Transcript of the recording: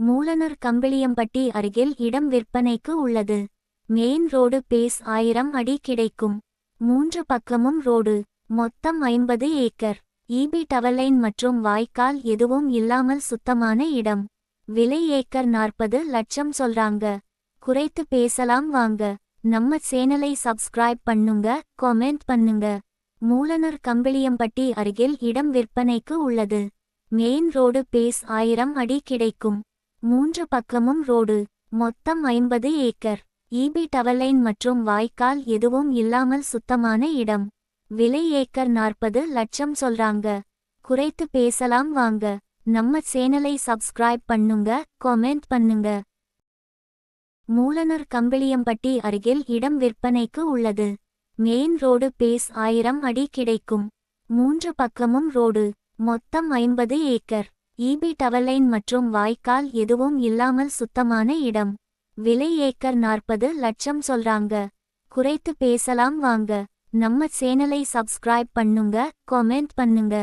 மூலனூர் கம்பிளியம்பட்டி அருகில் இடம் விற்பனைக்கு உள்ளது. மெயின் ரோடு பேஸ் 1000 அடி கிடைக்கும். 3 பக்கமும் ரோடு. மொத்தம் 50 ஏக்கர். ஈபி டவர்லைன் மற்றும் வாய்க்கால் எதுவும் இல்லாமல் சுத்தமான இடம். விலை ஏக்கர் 40 லட்சம் சொல்றாங்க. குறைத்து பேசலாம் வாங்க. நம்ம சேனலை சப்ஸ்கிரைப் பண்ணுங்க, கமெண்ட் பண்ணுங்க. மூலனூர் கம்பிளியம்பட்டி அருகில் இடம் விற்பனைக்கு உள்ளது. மெயின் ரோடு பேஸ் 1000 அடி கிடைக்கும். 3 பக்கமும் ரோடு. மொத்தம் 50 ஏக்கர். ஈபி டவர்லைன் மற்றும் வாய்க்கால் எதுவும் இல்லாமல் சுத்தமான இடம். விலை ஏக்கர் 40 லட்சம் சொல்றாங்க. குறைத்து பேசலாம் வாங்க. நம்ம சேனலை சப்ஸ்கிரைப் பண்ணுங்க, கமெண்ட் பண்ணுங்க. மூலனூர் கம்பிளியம்பட்டி அருகில் இடம் விற்பனைக்கு உள்ளது. மெயின் ரோடு பேஸ் 1000 அடி கிடைக்கும். 3 பக்கமும் ரோடு. மொத்தம் 50 ஏக்கர். ஈபி டவர்லைன் மற்றும் வாய்க்கால் எதுவும் இல்லாமல் சுத்தமான இடம். விலை ஏக்கர் 40 லட்சம் சொல்றாங்க. குறைத்து பேசலாம் வாங்க. நம்ம சேனலை சப்ஸ்கிரைப் பண்ணுங்க, கமெண்ட் பண்ணுங்க.